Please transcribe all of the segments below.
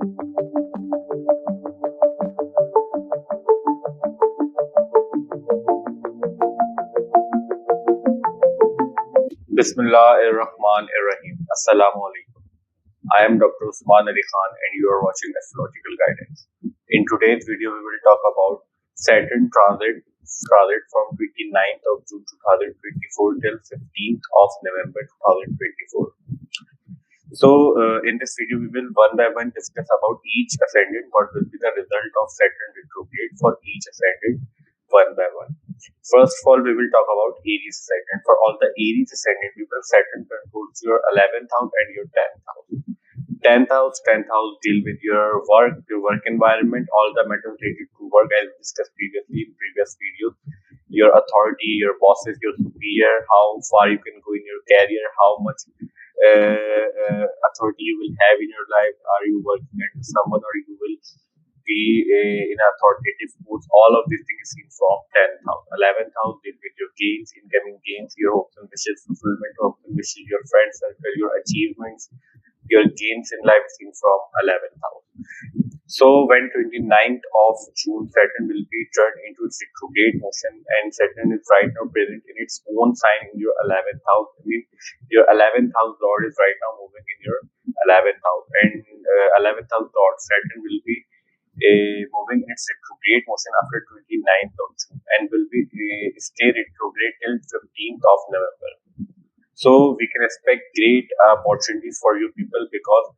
Bismillahirrahmanirrahim. Assalamu alaikum. I am Dr. Usman Ali Khan and you are watching Astrological Guidance. In today's video, we will talk about Saturn transit from 29th of June 2024 till 15th of November 2024. So, in this video, we will one by one discuss about each ascendant, what will be the result of Saturn retrograde for each ascendant one by one. First of all, we will talk about Aries ascendant. For all the Aries ascendant people, Saturn controls your 11th house and your 10th house. 10th house deal with your work environment, all the matters related to work, as discussed previously in previous videos. Your authority, your bosses, your superior, how far you can go in your career, how much authority you will have in your life. Are you working under someone, or you will be in an authoritative post? All of these things seen from 10th house. 11th house deal with your gains, incoming gains, your hopes and wishes, fulfillment of hopes and wishes, your friend circle, your achievements, your gains in life seen from 11th house. So when 29th of June, Saturn will be turned into its retrograde motion, and Saturn is right now present in its own sign in your 11th house. I mean, your 11th house Lord is right now moving in your 11th house, and 11th house Lord Saturn will be moving in its retrograde motion after 29th of June and will be stay retrograde till 15th of November. So we can expect great opportunities for you people, because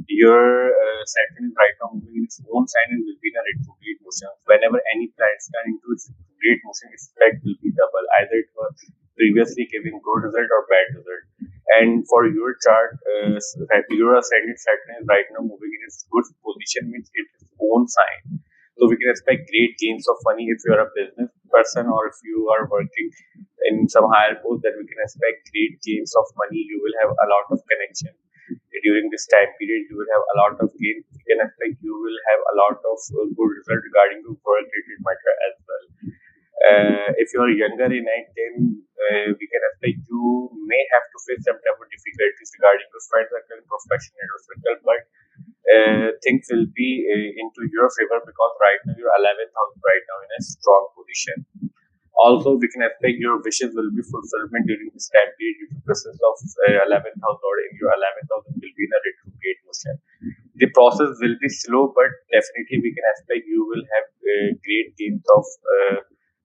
your Saturn is right now moving in its own sign and will be in a retrograde motion. Whenever any planets turn into its retrograde motion, its effect will be double. Either it was previously giving good result or bad result. And for your chart, your ascendant Saturn is right now moving in its good position, means its own sign. So we can expect great gains of money if you are a business person, or if you are working in some higher post, that we can expect great gains of money. You will have a lot of connection during this time period. You will have a lot of gains. We can expect you will have a lot of good result regarding your work related matter as well. If you are younger in age, then we can expect you may have to face some type of difficulties regarding your friend circle, professional circle, but things will be into your favor, because right now your 11th house right now in a strong position. Also, we can expect your wishes will be fulfillment during this time period due to the presence of 11th house Lord in your 11th house will be in a retrograde motion. The process will be slow, but definitely we can expect you will have great gains of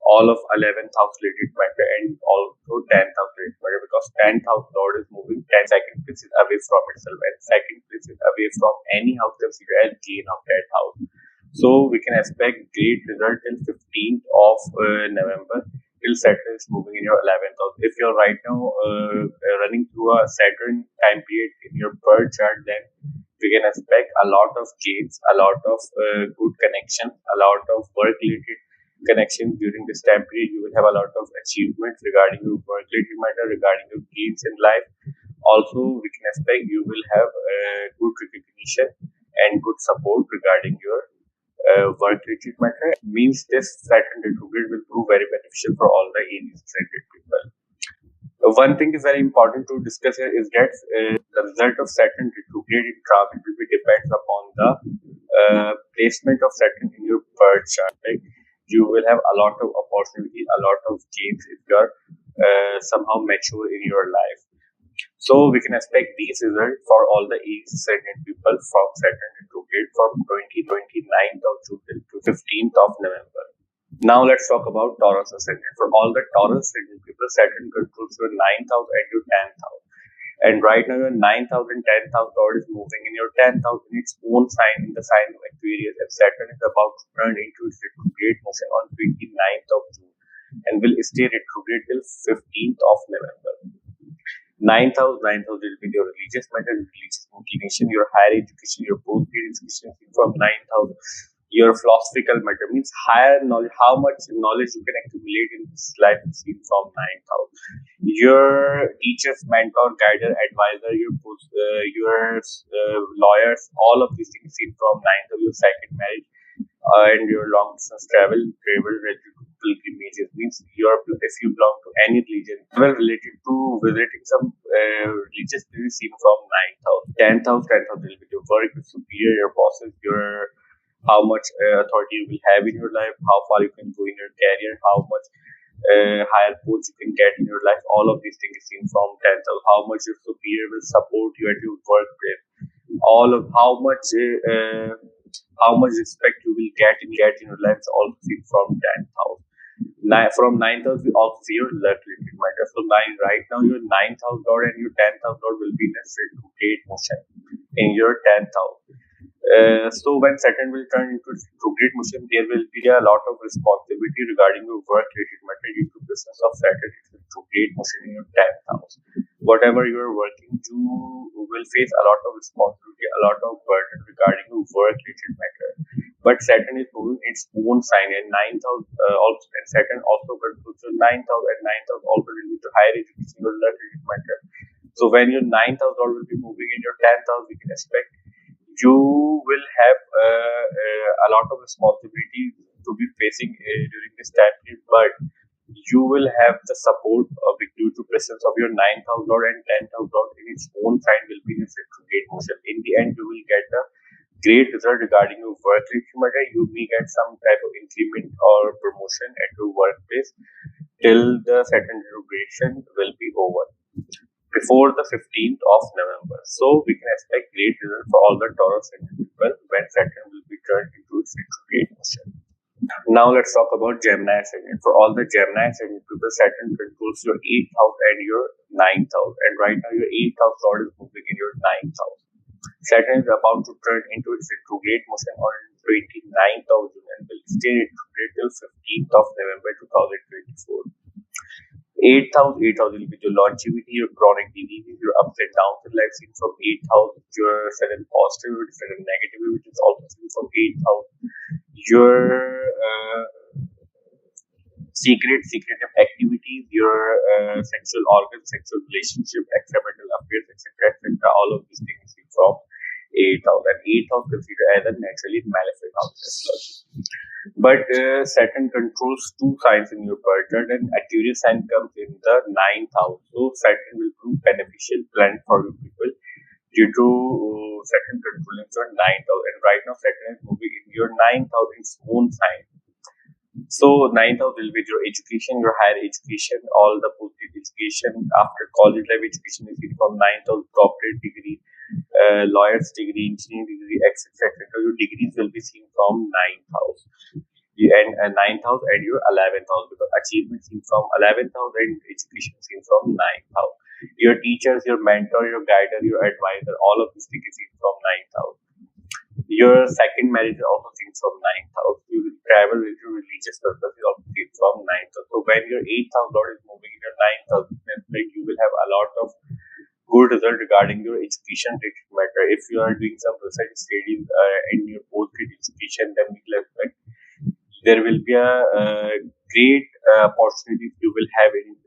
all of 11th house related matter and also 10th house related matter, because 10th house Lord is moving 10 second places away from itself, and second place is away from any house considered as gain of that house. So we can expect great result till 15th of November till Saturn is moving in your 11th house. If you're right now running through a Saturn time period in your birth chart, then we can expect a lot of gains, a lot of good connection, a lot of work related connection during this time period. You will have a lot of achievements regarding your work related matter, regarding your gains in life. Also, we can expect you will have good recognition and good support regarding your work related matter. Means this Saturn retrograde will prove very beneficial for all the Aries ascendant people. One thing is very important to discuss here is that the result of Saturn retrograde in transit will be depends upon the placement of Saturn in your birth chart. Right? You will have a lot of opportunity, a lot of gains if you are somehow mature in your life. So we can expect these results for all the Aries ascendant people from Saturn retrograde from 29th of June to 15th of November. Now let's talk about Taurus ascendant. For all the Taurus ascendant people, Saturn controls your 9th house and your 10th house. And right now your 9th house and 10th house Lord is moving in your 10th house in its own sign, in the sign of Aquarius, and Saturn is about to turn into its retrograde motion on 29th of June and will stay retrograde till 15th of November. 9th house will be your religious matter, religious inclination, your higher education, your post-grad education from 9th house. Your philosophical matter means higher knowledge, how much knowledge you can accumulate in this life is seen from 9th house. Your teachers, mentor, guider, advisor, your lawyers, all of these things seen from 9th house. Your second marriage and your long distance travel related to pilgrimages. Means if you belong to any religion, well related to visiting some religious places seen from 9th house. 10th house will be your work, your superior, your bosses, your how much authority you will have in your life, how far you can go in your career, how much higher posts you can get in your life. All of these things is seen from 10th house. How much your superior will support you at your workplace. All of how much respect you will get in your life is also seen from 10th house. From 9th house, we also see your luck related matter. So right now, your 9th house lord and your 10th house lord will be in a retrograde motion in your 10th house. So when Saturn will turn into retrograde motion, there will be a lot of responsibility regarding your work-related matter due to business of Saturn in retrograde motion in your 10th house. Whatever you are working, you will face a lot of responsibility, a lot of burden regarding your work-related matter. But Saturn is moving its own sign, and 9th house also, and Saturn also controls your 9th house, and 9th house also will to higher education, your work-related matter. So when your 9th house will be moving in your 10th house, we can expect you will have a lot of responsibility to be facing during this time period, but you will have the support due to presence of your 9th house lord and 10th house lord in its own sign will be in its retrograde motion. In the end, you will get a great result regarding your work matter. You may get some type of increment or promotion at your workplace till the Saturn retrogradation will be over before the 15th of November. So we can expect great results for all the Taurus people when Saturn will be turned into its retrograde motion. Now let's talk about Gemini Ascendant. For all the Gemini Ascendant people, Saturn controls your 8th house and your 9th house. And right now your 8th house lord is moving in your 9th house. Saturn is about to turn into its retrograde motion on 29th of June and will stay retrograde till 15th of November 2024. 8th house will be your longevity, your chronic diseases, your ups and downs in life seen from 8th house, your sudden positivity, sudden negativity, which is also seen from 8th house. Your secretive activities, your sexual organs, sexual relationship, extramarital affairs, etc. All of these things seen from 8th house, and 8th house considered as a naturally malefic house astrology. But Saturn controls two signs in your birth chart, and Aquarius sign comes in the 9th house. So Saturn will prove beneficial planet for you people due to Saturn controlling your 9th house. And right now Saturn is moving in your 9th house in its own sign. So 9th house will be your education, your higher education, all the post education after college life education is from 9th house, doctorate degree, lawyer's degree, engineering degree, etc. Your degrees will be seen from 9th house. And 9th house and your 11th house, because achievement seen from 11th house and education seen from 9th house. Your teachers, your mentor, your guider, your advisor, all of these things seen from 9th house. Your second marriage is also seen from 9th house. You will travel with your religious purpose is also seen from 9th house. So when your 8th house lord is moving in your 9th house, you will have a lot of good result regarding your education related matter. If you are doing some research studies in your post-grad education, then we will expect there will be a great opportunity you will have in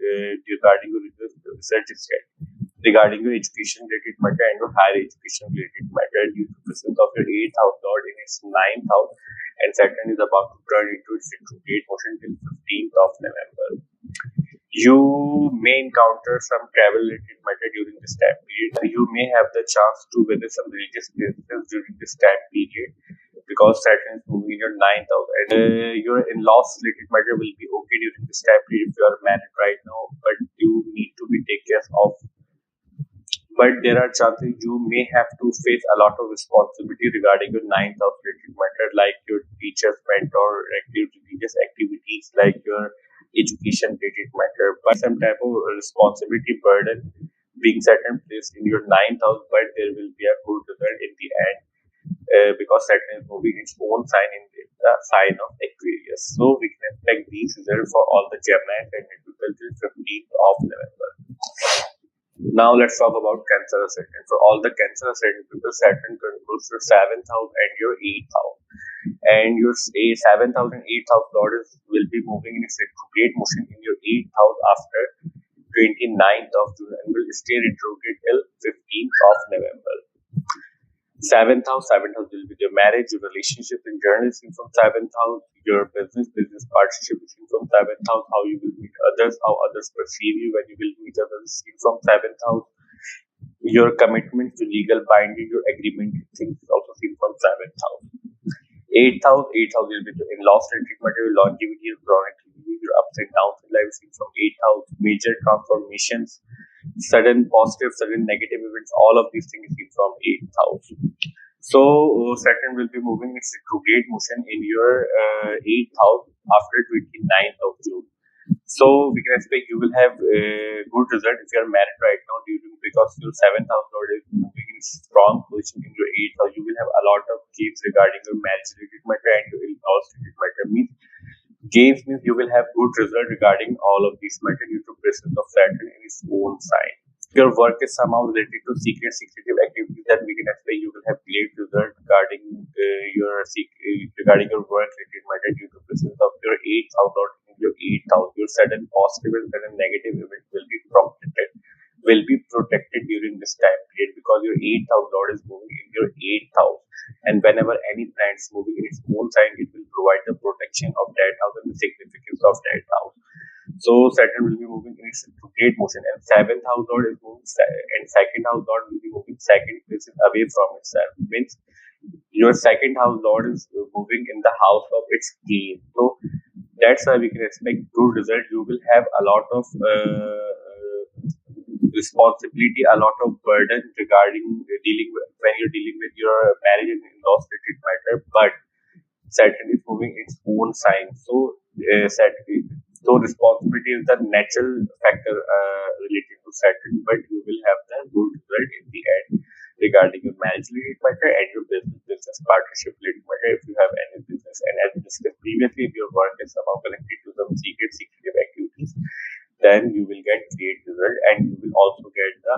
regarding your research study, regarding your education related matter and your higher education related matter due to presence of your 8th house lord in its 9th house, and Saturn is about to turn into its retrograde motion till 15th of November. You may encounter some travel related matter during this time period. You may have the chance to visit some religious places during this time period because Saturn is moving in your 9th house, and your in-laws related matter will be okay during this time period if you are married right now, but you need to be take care of. But there are chances you may have to face a lot of responsibility regarding your 9th house related matter, like your teacher's mentor, like your religious activities, like your education related matter, but some type of responsibility burden being Saturn placed in your 9th house, but there will be a good result in the end because Saturn is moving its own sign in the sign of Aquarius. So we can expect these results for all the Gemini and people till 15th of November. Now let's talk about Cancer Ascendant. For all the Cancer Ascendant people, Saturn controls your 7th house and your 8th house. And your 7th house and 8th house lord will be moving in its retrograde motion in your 8th house after 29th of June and will stay retrograde till 15th of November. Seventh house will be your marriage, your relationship in general is seen from seventh house, your business partnership is seen from seventh house, how you will meet others, how others perceive you when you will meet others is seen from seventh house, your commitment to legal binding, your agreement things is also seen from seventh house. Eighth house will be the in-laws treatment, your longevity, your chronic disease, your ups and downs in life seen from eighth house, major transformations, sudden positive, sudden negative events, all of these things seen from eighth house. So Saturn will be moving its retrograde motion in your eighth house after 29th of June. So we can expect you will have a good result if you are married right now, because your seventh house lord is moving in strong position in your eighth house. You will have a lot of gains regarding your marriage related matter and your in-laws related matter. Gains means you will have good result regarding all of these matter due to presence of Saturn in its own sign. Your work is somehow related to secretive activities, that we can expect you will have great result regarding regarding your work related matter due to presence of your eighth house or your eighth house. Your sudden positive and sudden negative events will be protected during this time period, because your eighth house lord is moving in your eighth house, and whenever any planet is moving in its own sign, it will provide the protection of that house and the significance of that house. So Saturn will be moving in its retrograde motion, and seventh house lord is moving, and second house lord will be moving second places away from itself. Means your second house lord is moving in the house of its gain. So that's why we can expect good result. You will have a lot of responsibility, a lot of burden regarding when you're dealing with your marriage and in-laws related matter. But Saturn is moving its own sign, so responsibility is the natural factor related to Saturn, but you will have the good result in the end regarding your marriage related matter and your business partnership related matter if you have any business. And as we discussed previously, if your work is somehow connected to some secretive activities, then you will get great result, and you will also get the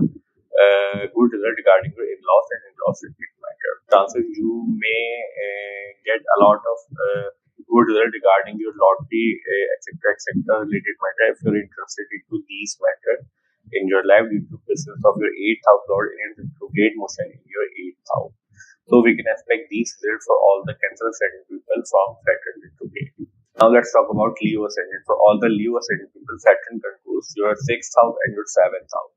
good result regarding your in-laws and in-laws related matter. Chances you may get a lot of good result regarding your lottery, etc. related matter if you're interested into these matter in your life due to presence of your eighth house lord in retrograde motion in your eighth house. So we can expect these results for all the Cancer ascendant people from Saturn retrograde. Now let's talk about Leo ascendant. For all the Leo ascendant people, Saturn controls your sixth house and your seventh house,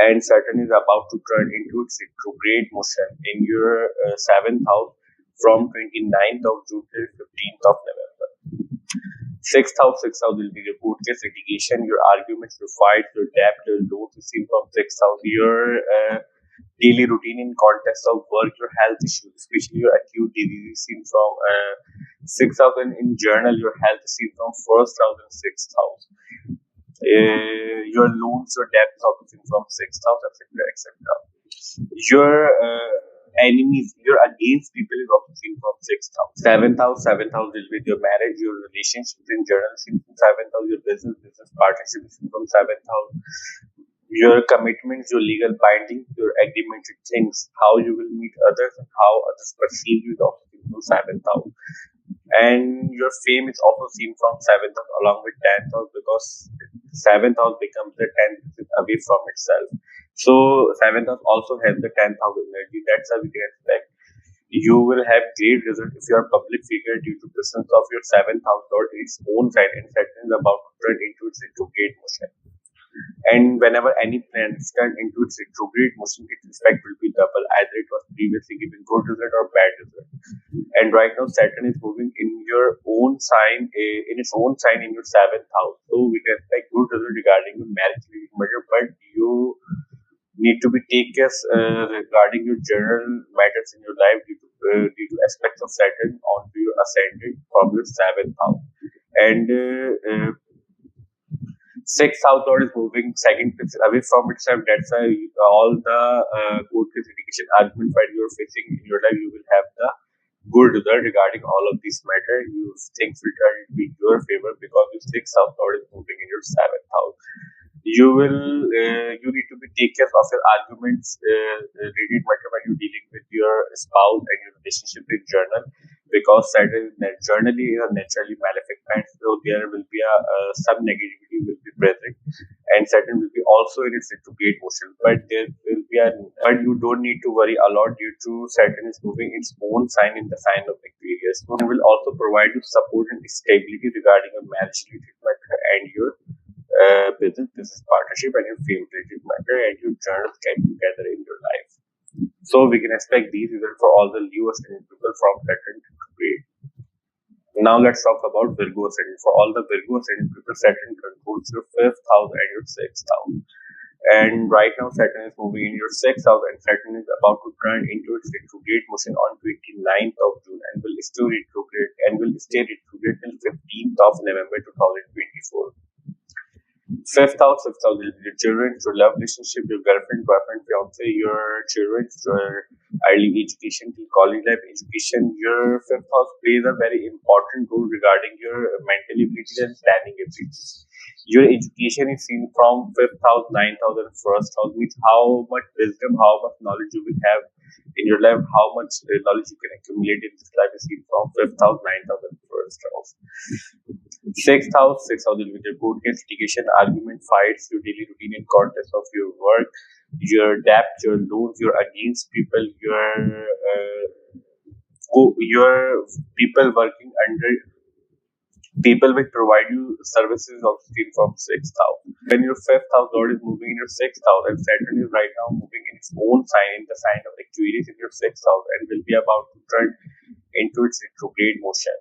and Saturn is about to turn into its retrograde motion in your seventh house from 29th of June till 15th of November. Sixth house will be your court case, litigation, your arguments, your fights, your debt, your loans is seen from sixth house. Your daily routine in context of work, your health issues, especially your acute disease seen from sixth house, and in general your health is seen from first house and sixth house. Your loans, your debt is also seen from sixth house, etc. Your enemies, your against people is also seen from sixth house. Seventh house will be your marriage, your relationships in general seen from seventh house. Your business partnership is seen from seventh house. Your commitments, your legal binding, your agreement with things, how you will meet others and how others perceive you is also seen from seventh house. And your fame is also seen from seventh house along with 10th house, because seventh house becomes the 10th away from itself. So seventh house also has the 10th house energy. That's how we can expect you will have great result if you are a public figure due to presence of your seventh house lord in its own sign, and Saturn is about to turn into its retrograde motion. And whenever any planet turns into its retrograde motion, its effect will be double. Either it was previously given good result or bad result. And right now Saturn is moving in your own sign, in its own sign in your seventh house. So we can expect good result regarding your marriage matter, but you need to be take care regarding your general matters in your life due to aspects of Saturn onto your ascendant from your seventh house. And sixth house lord is moving second place away from itself. That's why all the court case, litigation, argument that you're facing in your life, you will have the good result regarding all of these matter. You things will turn into your favor because your sixth house lord is moving in your seventh house. You need to be take care of your arguments related matter when you're dealing with your spouse and your relationship in general. because Saturn is generally a naturally malefic planet, so there will be some negativity will be present, and Saturn will be also in its retrograde motion. But there will be but you don't need to worry a lot due to Saturn is moving its own sign in the sign of Aquarius. So it will also provide you support and stability regarding your marriage related matter and your business partnership and your fame related matter and your journals came together in your life. So we can expect these results for all the Leo ascendant people from Saturn retrograde. Now let's talk about Virgo ascendant. For all the Virgo ascendant people, Saturn controls your 5th house and your 6th house. And right now Saturn is moving in your 6th house, and Saturn is about to turn into its retrograde motion on 29th of June and will stay retrograde till 15th of November 2024. 5th house will be your children, your love relationship, your girlfriend, boyfriend, fiance, your children, your early education, college life education. Your 5th house plays a very important role regarding your mental abilities and planning abilities. Your education is seen from 5th house, 9th house, and 1st house, means how much wisdom, how much knowledge you will have in your life, how much knowledge you can accumulate in this life is seen from 5th house, 9th house, and 1st house. 6th house will be your court case, litigation, argument, fights, your daily routine and context of your work, your debt, your loans, your against people, your people working under people will provide you services of seen from 6th house. When your 5th house lord is moving in your 6th house, and Saturn is right now moving in its own sign, in the sign of Aquarius in your 6th house, and will be about to turn into its retrograde motion.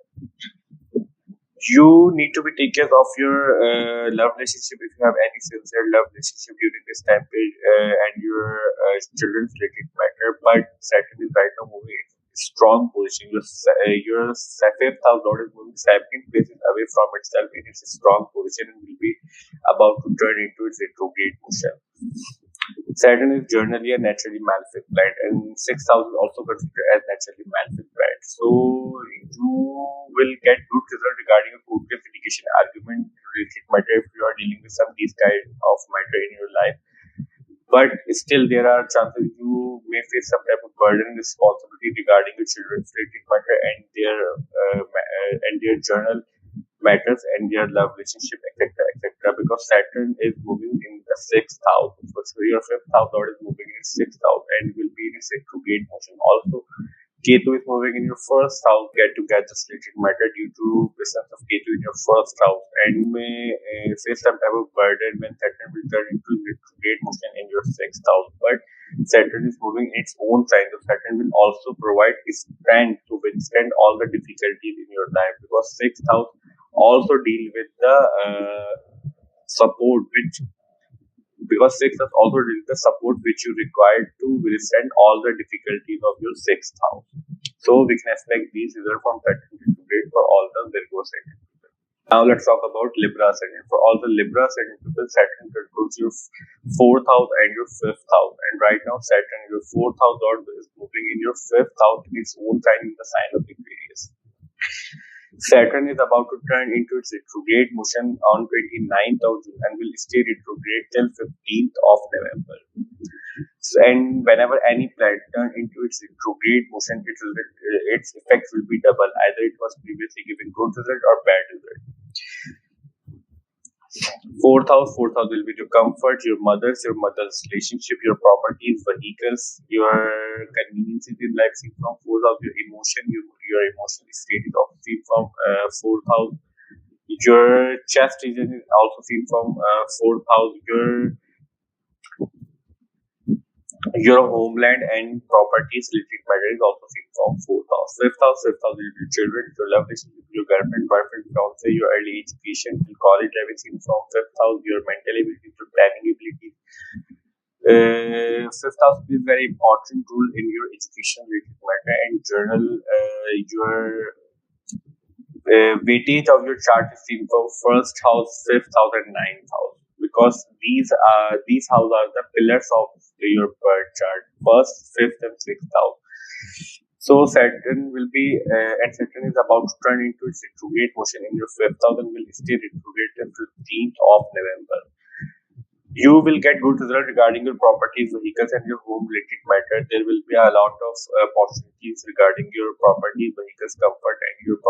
You need to be take care of your love relationship if you have any sincere love relationship during this time period, and your children's related matter. But Saturn is right now moving in strong position. Your 5th house lord is moving 17 places away from itself in its strong position and will be about to turn into its retrograde motion. Saturn is generally a naturally malefic planet, and 6th house is also considered as naturally malefic planet. So you will get good result regarding a court case, litigation, argument related matter if you are dealing with some these kind of matter in your life. But still, there are chances you may face some type of burden and responsibility regarding your children's related matter and their journal matters and their love relationship, etc. Because Saturn is moving in the 6th house. So your 5th house lord is moving in 6th house and will be in its retrograde motion. Also, Ketu is moving in your 1st house, get to get this related matter due to presence of Ketu in your 1st house, and you may face some type of burden when Saturn will turn into retrograde motion in your 6th house. But Saturn is moving in its own sign, so Saturn will also provide strength to withstand all the difficulties in your life, because 6th house also deal with the support because 6th house also deal with the support which you require to withstand all the difficulties of your 6th house. So we can expect these results from Saturn retrograde for all the Virgo ascendant people. Now let's talk about Libra ascendant. For all the Libra ascendant people, Saturn controls your 4th house and your 5th house, and right now Saturn, your 4th house lord, is moving in your 5th house in its own sign, in the sign of Aquarius. Saturn is about to turn into its retrograde motion on 29th of June and will stay retrograde till 15th of November. So, and whenever any planet turns into its retrograde motion, its effects will be double. Either it was previously giving good result or bad result. 4th house will be your comfort, your mother's relationship, your properties, vehicles, your conveniences in life seen from 4th house, your emotion, your emotional state is also seen from 4th house. Your chest region is also seen from 4th house. Your homeland and properties related matter is also seen from 4th house. 5th house will be your children, your love relationship, your girlfriend, boyfriend, fiance, your early education, your college life is seen from 5th house. Your mental ability, your planning ability. 5th house plays very important role in your education related matter and journal. Your weightage of your chart is seen from 1st house, 5th house, and 9th house, because these houses are the pillars of your birth chart: 1st, 5th, and 6th house. So Saturn will be and Saturn is about to turn into its retrograde motion in your 5th house and will stay retrograde till 15th of November. You will get good result regarding your properties, vehicles, and your home related matter. There will be a lot of opportunities regarding your property, vehicles, comfort, and your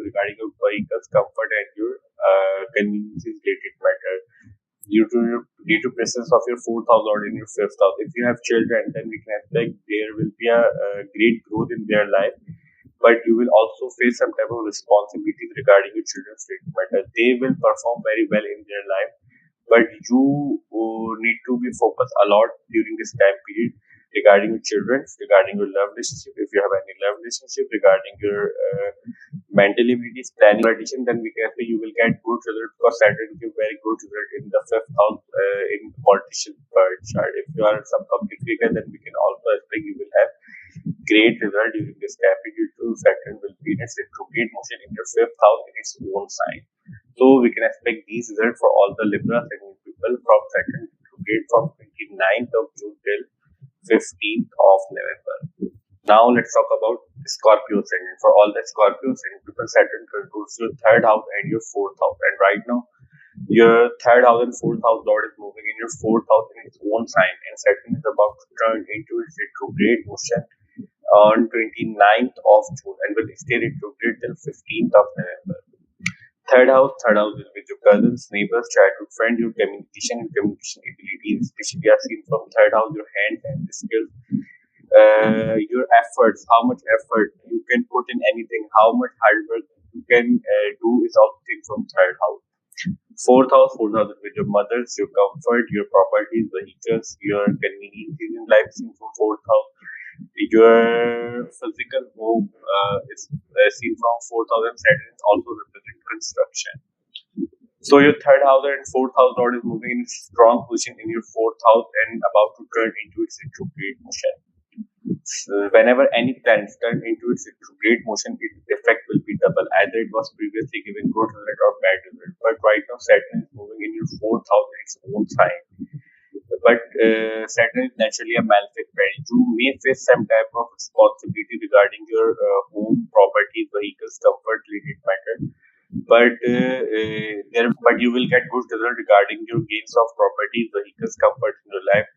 regarding your vehicles, comfort, and your conveniences related matter. Due to presence of your fourth house or in your fifth house. If you have children, then we can expect there will be a great growth in their life, but you will also face some type of responsibilities regarding your children's matter. They will perform very well in their life, but you need to be focused a lot during this time period regarding your children, regarding your love relationship. If you have any love relationship, regarding your mental abilities, planning, addition, then we can say you will get good result because Saturn give very good result in the fifth house in politician birth chart. If you are some public figure, then we can also expect you will have great result during this time period too. Saturn will be in its retrograde motion in your fifth house in its own sign. So we can expect these results for all the Libra ascendant people from Saturn retrograde from 29th of June till 15th of November. Now let's talk about Scorpio ascendant. For all the Scorpio ascendant people, Saturn controls your third house and your fourth house. And right now, your third house and fourth house Lord is moving in your fourth house in its own sign, and Saturn is about to turn into its retrograde motion on 29th of June and will stay retrograde till 15th of November. Third house is with your cousins, neighbors, childhood friends, your communication and communication abilities, especially are seen from third house, your hands and skills, your efforts, how much effort you can put in anything, how much hard work you can do is also seen from third house. Fourth house is with your mothers, your comfort, your properties, vehicles, your conveniences in life seen from fourth house. Your physical home is seen from fourth house, and Saturn also represent construction. So your third house and fourth house Lord is moving in strong position in your fourth house and about to turn into its retrograde motion. Whenever any planets turn into its retrograde motion, its effect will be double. Either it was previously given good result or bad result. But right now Saturn is moving in your fourth house in its own sign. But Saturn is naturally a malefic planet. You may face some type of responsibility regarding your home, properties, vehicles, comfort, related matter. But you will get good result regarding your gains of properties, vehicles, comfort in your life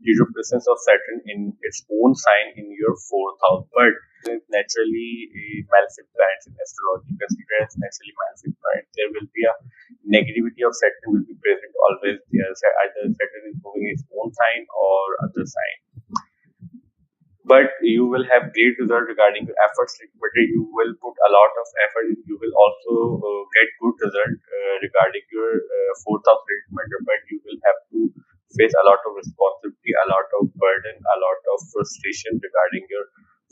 due to presence of Saturn in its own sign in your fourth house. But naturally a malefic planet in astrology, considered as naturally malefic planet. There will be a negativity of Saturn will be present always there. Either Saturn is moving its own sign or other sign. But you will have great result regarding your efforts. But you will put a lot of effort. You will also get good result regarding your fourth house matter. But you will have to face a lot of responsibility, a lot of burden, a lot of frustration regarding your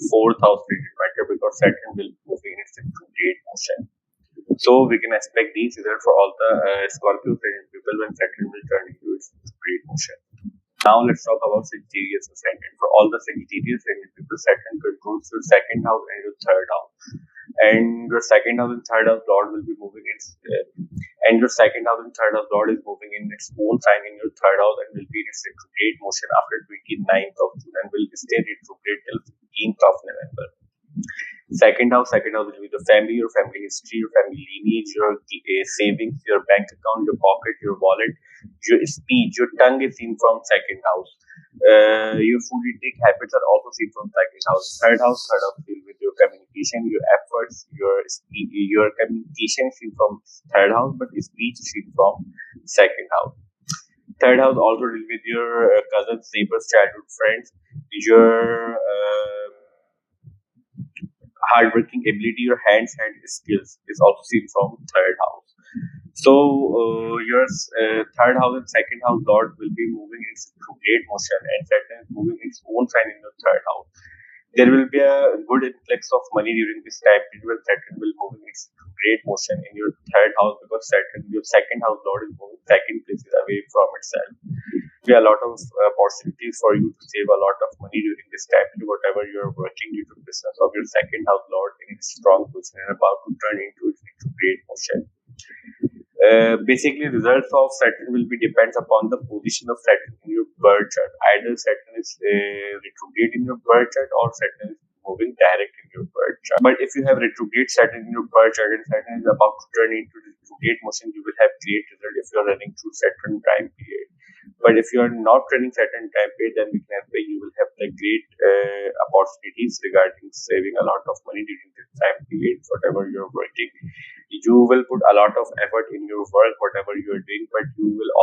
fourth house matter because Saturn will move in its retrograde motion. So we can expect these results for all the Scorpio people when Saturn will turn into its retrograde motion. Now let's talk about Sagittarius ascendant. For all the Sagittarius ascendant people, Saturn controls your second house and your third house. And your second house and third house Lord will be moving its and your second house and third house Lord is moving in its own sign in your third house and will be in its retrograde motion after 29th of June and will stay retrograde till 15th of November. Second house will be the family, your family history, your family lineage, your savings, your bank account, your pocket, your wallet, your speech, your tongue is seen from second house. Your food intake habits are also seen from second house. Third house deal with your communication, your efforts, your communication is seen from third house, but speech is seen from second house. Third house also deal with your cousins, neighbors, childhood friends, your hardworking ability, your hands and skills is also seen from third house. So your third house and second house Lord will be moving in retrograde motion, and Saturn is moving its own sign in your third house. There will be a good influx of money during this time period when Saturn will move in its retrograde motion in your third house because Saturn, your second house Lord, is moving second places away from itself. There will be a lot of opportunities for you to save a lot of money during this time period, whatever you are working due to business of your second house Lord in its strong position and about to turn into its retrograde motion. Basically, results of Saturn will be depends upon the position of Saturn in your birth chart. Either Saturn is retrograde in your birth chart or Saturn is moving direct in your birth chart. But if you have retrograde Saturn in your birth chart and Saturn is about to turn into retrograde motion, you will have great result if you are running through Saturn time period. But if you are not running Saturn time period, then we can expect you will have the great opportunities regarding saving a lot of money during this time period, whatever you're working. You will put a lot of effort in your work, whatever you are doing, but you will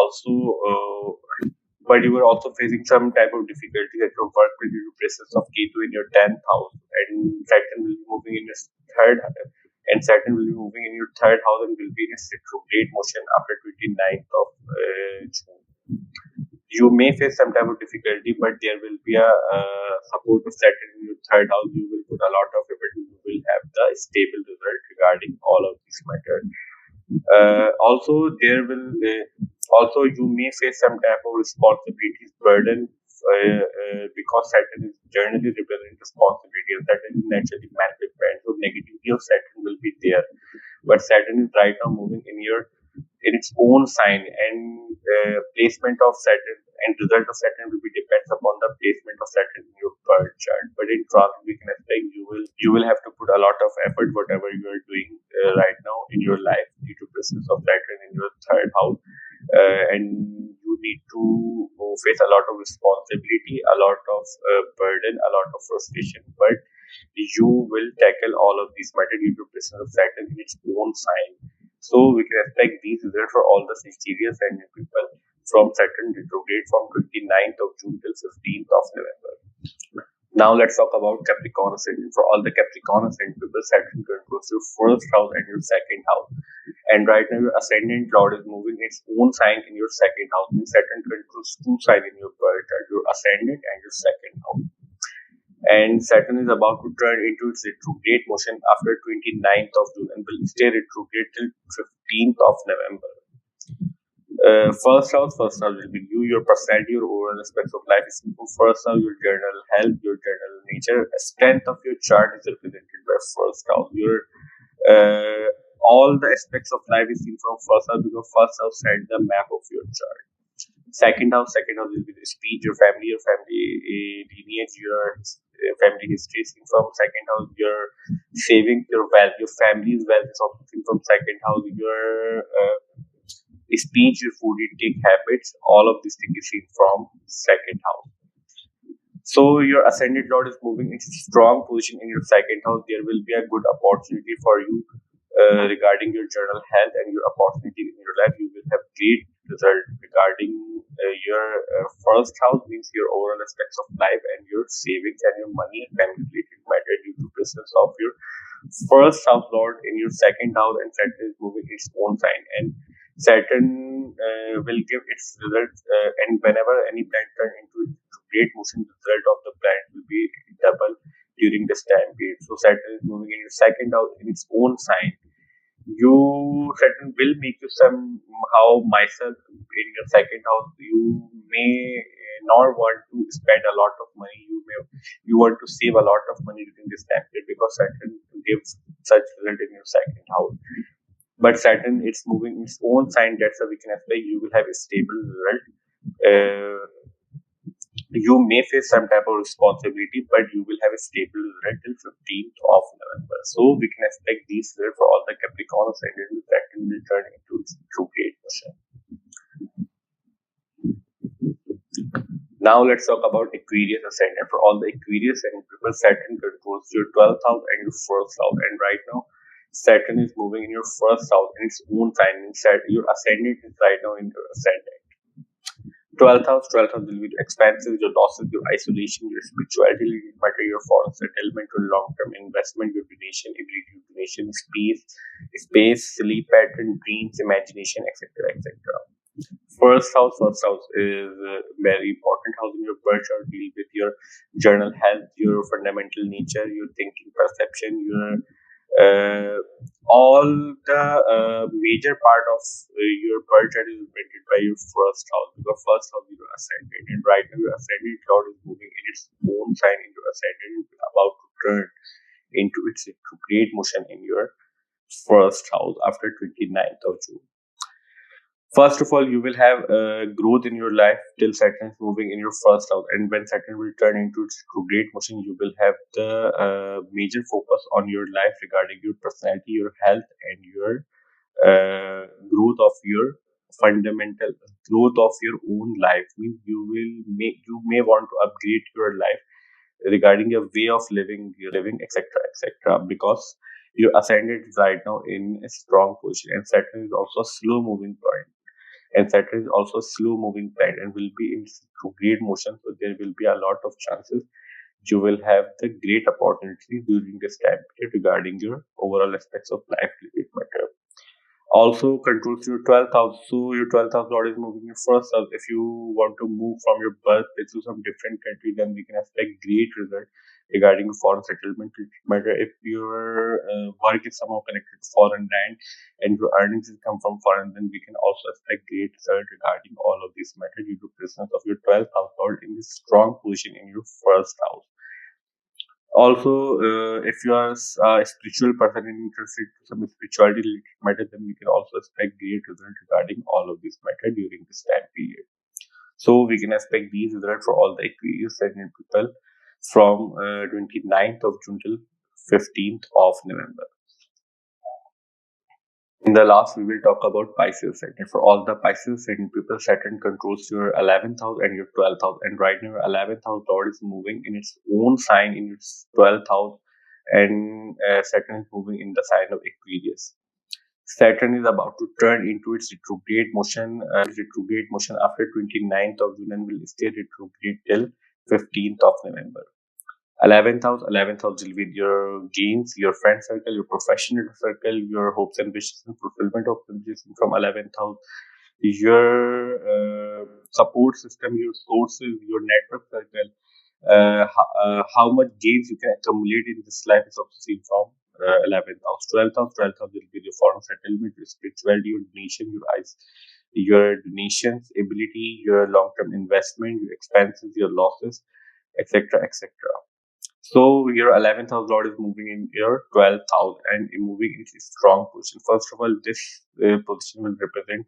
also facing some type of difficulty at your work with your presence of Ketu in your 10th house, and Saturn will be moving in your third, and Saturn will be moving in your third house and will be in a retrograde motion after 29th of June. You may face some type of difficulty, but there will be a support of Saturn in your third house. You will put a lot of effort. You will have the stable result regarding all of these matters. Also you may face some type of responsibilities burden because Saturn is generally representing responsibility, and Saturn is naturally magnified, so negativity of Saturn will be there. But Saturn is right now moving in its own sign, and placement of Saturn and result of Saturn will be depends upon the placement of Saturn in your birth chart. But in transit, we can expect you will have to put a lot of effort whatever you are doing right now in your life due to presence of Saturn in your third house, and you need to face a lot of responsibility, a lot of burden, a lot of frustration. But you will tackle all of these matter due to presence of Saturn in its own sign. So we can expect these results for all the Sagittarius and people from Saturn retrograde from 29th of June till 15th of November. Now let's talk about Capricorn Ascendant. For all the Capricorn Ascendant people, Saturn controls your first house and your second house. And right now your Ascendant Lord is moving its own sign in your second house. Saturn controls two signs in your birth chart, your Ascendant and your second house. And Saturn is about to turn into its retrograde motion after 29th of June and will stay retrograde till 15th of November. First house will be you, your personality, your overall aspects of life is simple. First house, your general health, your general nature. Strength of your chart is represented by first house. Your all the aspects of life is seen from first house because first house sends the map of your chart. Second house will be the speech, your family lineage, your family history seen from second house. Your savings, your wealth, your family's wealth is also seen from second house. Your speech, your food intake habits, all of these things is seen from second house. So your Ascendant Lord is moving into strong position in your second house. There will be a good opportunity for you regarding your general health and your opportunity in your life. You will have great result regarding your first house, means your overall aspects of life and your savings and your money and family related matter due to presence of your first house Lord in your second house, and Saturn is moving its own sign, and Saturn will give its results, and whenever any planet turn into great motion, the result of the planet will be double during this time period. So Saturn is moving in your second house in its own sign. Saturn will make you somehow myself in your second house. You may not want to spend a lot of money. You want to save a lot of money during this time period because Saturn gives such result in your second house. But Saturn, it's moving its own sign. That's why we can expect you will have a stable result. You may face some type of responsibility, but you will have a stable result till 15th of November. So we can expect these results for all the Capricorn Ascendant. Saturn will turn into its retrograde motion. Now let's talk about Aquarius Ascendant. For all the Aquarius Ascendant people, Saturn controls your 12th house and your first house. And right now, Saturn is moving in your first house in its own sign. Your Ascendant is right now in your Ascendant. 12th house will be expenses, your losses, your isolation, your spirituality, matter, your foreign settlement, your long-term investment, your donation, ability to donation, space, sleep pattern, dreams, imagination, etc., etc. First house is a very important house in your birth chart. Deal with your general health, your fundamental nature, your thinking, perception, your all the major part of your birth chart is represented by your first house, because first house is your Ascendant, and right now your Ascendant Lord is moving in its own sign into Ascendant, about to turn into its retrograde motion in your first house after 29th of June. First of all, you will have growth in your life till Saturn is moving in your first house, and when Saturn will turn into its retrograde motion, you will have the major focus on your life regarding your personality, your health, and your growth of your fundamental growth of your own life. Means you may want to upgrade your life regarding your way of living, etc. Because your ascendant is right now in a strong position, and Saturn is also a slow moving point. And Saturn is also a slow moving planet and will be in retrograde motion. So there will be a lot of chances you will have the great opportunity during this time period regarding your overall aspects of life related matter. Also controls your 12th house. So your 12th house lord is moving in first house. If you want to move from your birthplace to some different country, then we can expect great result regarding foreign settlement matter. If your work is somehow connected to foreign land and your earnings come from foreign, then we can also expect great result regarding all of these matter due to presence of your 12th house lord in this strong position in your first house. Also, if you are a spiritual person and interested in some spirituality related matter, then we can also expect great result regarding all of this matter during this time period. So we can expect these results for all the Aquarius ascendant people from 29th of June till 15th of November. In the last, we will talk about Pisces Ascendant. For all the Pisces Ascendant people, Saturn controls your 11th house and your 12th house. And right now, your 11th house Lord is moving in its own sign in its 12th house, and Saturn is moving in the sign of Aquarius. Saturn is about to turn into its retrograde motion. After 29th of June and will stay retrograde till 15th of November. 11th house will be your gains, your friend circle, your professional circle, your hopes and wishes and fulfillment of wishes from 11th house, your support system, your sources, your network circle, how much gains you can accumulate in this life is also seen from 11th house. 12th house will be your foreign settlement, your spirituality, your donation, your donations ability, your long-term investment, your expenses, your losses, etc. So your 11th house lord is moving in your 12th house and moving in a strong position. First of all, this position will represent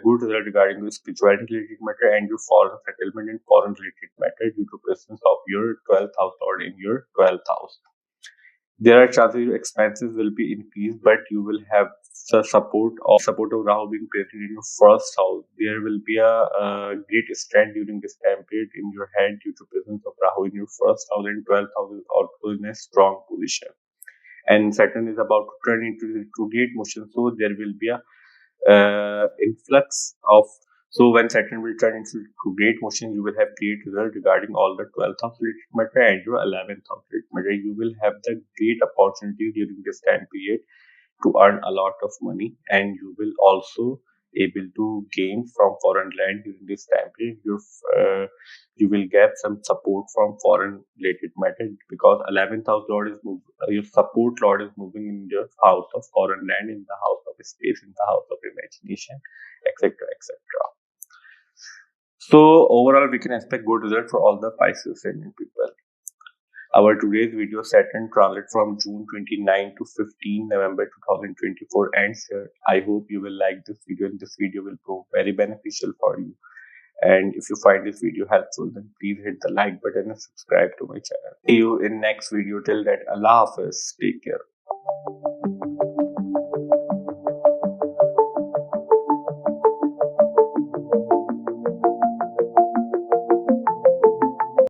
good result regarding the spirituality related matter and your foreign settlement and foreign related matter due to presence of your 12th house lord in your 12th house. There are chances your expenses will be increased, but you will have the support of Rahu being present in your first house. There will be a great strength during this time period in your head due to presence of Rahu in your first house, and 12th house is also in a strong position. And Saturn is about to turn into retrograde motion, so there will be a influx of. So when Saturn will turn into retrograde motion, you will have great result regarding all the 12th house related matter and your 11th house related matter. You will have the great opportunity during this time period to earn a lot of money, and you will also able to gain from foreign land during this time period. You will get some support from foreign related matter because 11th house lord is your support lord is moving in your house of foreign land, in the house of space, in the house of imagination, etc. So overall, we can expect good result for all the Pisces ascendant people. Our today's video Saturn transit from June 29 to 15 November 2024 ends here. I hope you will like this video and this video will prove very beneficial for you. And if you find this video helpful, then please hit the like button and subscribe to my channel. See you in next video. Till then, Allah Hafiz. Take care.